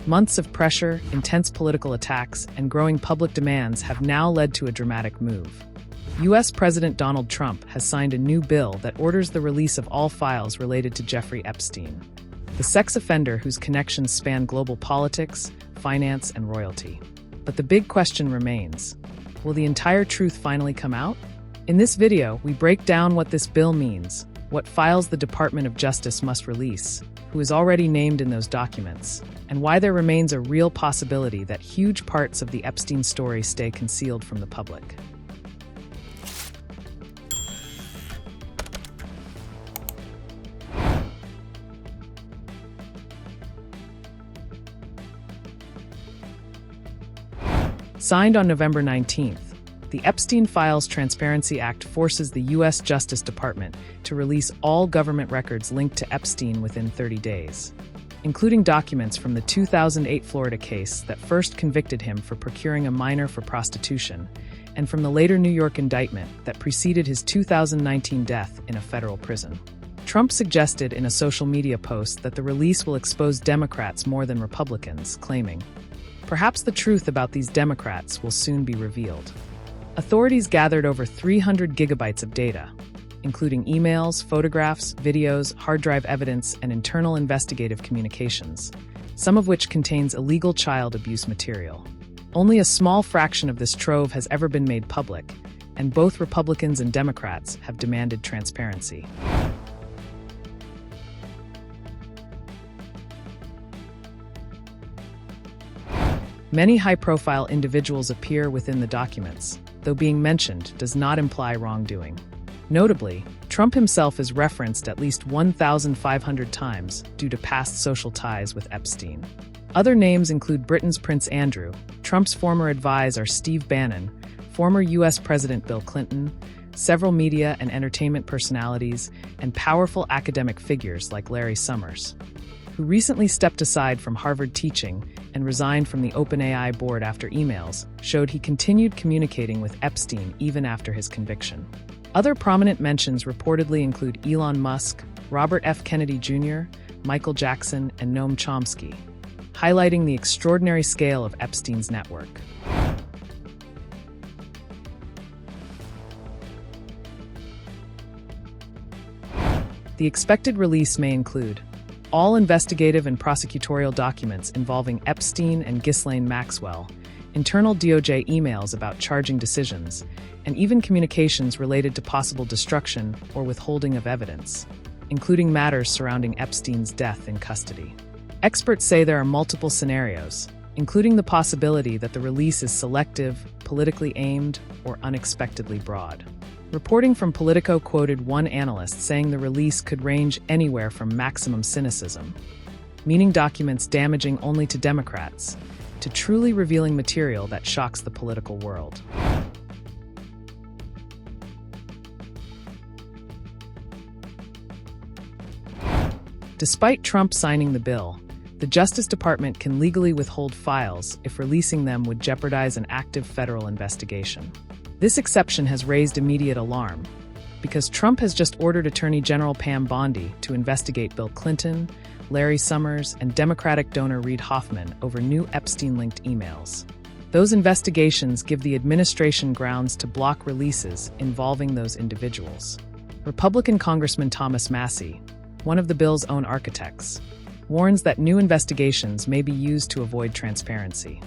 Months of pressure, intense political attacks, and growing public demands have now led to a dramatic move. U.S. President Donald Trump has signed a new bill that orders the release of all files related to Jeffrey Epstein, the sex offender whose connections span global politics, finance, and royalty. But the big question remains: will the entire truth finally come out? In this video, we break down what this bill means, what files the Department of Justice must release, who is already named in those documents, and why there remains a real possibility that huge parts of the Epstein story stay concealed from the public. Signed on November 19th, the Epstein Files Transparency Act forces the U.S. Justice Department to release all government records linked to Epstein within 30 days, including documents from the 2008 Florida case that first convicted him for procuring a minor for prostitution, and from the later New York indictment that preceded his 2019 death in a federal prison. Trump suggested in a social media post that the release will expose Democrats more than Republicans, claiming, "Perhaps the truth about these Democrats will soon be revealed." Authorities gathered over 300 gigabytes of data, including emails, photographs, videos, hard drive evidence, and internal investigative communications, some of which contains illegal child abuse material. Only a small fraction of this trove has ever been made public, and both Republicans and Democrats have demanded transparency. Many high-profile individuals appear within the documents, though being mentioned does not imply wrongdoing. Notably, Trump himself is referenced at least 1,500 times due to past social ties with Epstein. Other names include Britain's Prince Andrew, Trump's former advisor Steve Bannon, former U.S. President Bill Clinton, several media and entertainment personalities, and powerful academic figures like Larry Summers, who recently stepped aside from Harvard teaching and resigned from the OpenAI board after emails showed he continued communicating with Epstein even after his conviction. Other prominent mentions reportedly include Elon Musk, Robert F. Kennedy Jr., Michael Jackson, and Noam Chomsky, highlighting the extraordinary scale of Epstein's network. The expected release may include all investigative and prosecutorial documents involving Epstein and Ghislaine Maxwell, internal DOJ emails about charging decisions, and even communications related to possible destruction or withholding of evidence, including matters surrounding Epstein's death in custody. Experts say there are multiple scenarios, including the possibility that the release is selective, politically aimed, or unexpectedly broad. Reporting from Politico quoted one analyst saying the release could range anywhere from maximum cynicism, meaning documents damaging only to Democrats, to truly revealing material that shocks the political world. Despite Trump signing the bill, the Justice Department can legally withhold files if releasing them would jeopardize an active federal investigation. This exception has raised immediate alarm, because Trump has just ordered Attorney General Pam Bondi to investigate Bill Clinton, Larry Summers, and Democratic donor Reid Hoffman over new Epstein-linked emails. Those investigations give the administration grounds to block releases involving those individuals. Republican Congressman Thomas Massie, one of the bill's own architects, warns that new investigations may be used to avoid transparency.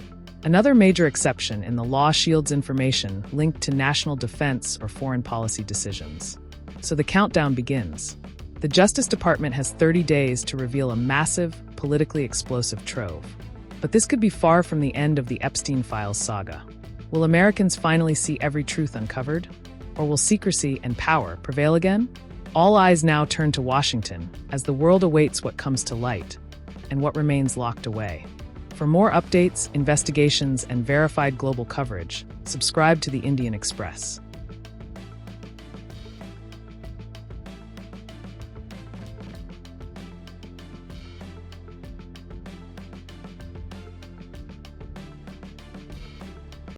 Another major exception in the law shields information linked to national defense or foreign policy decisions. So the countdown begins. The Justice Department has 30 days to reveal a massive, politically explosive trove. But this could be far from the end of the Epstein Files saga. Will Americans finally see every truth uncovered? Or will secrecy and power prevail again? All eyes now turn to Washington as the world awaits what comes to light and what remains locked away. For more updates, investigations, and verified global coverage, subscribe to the Indian Express.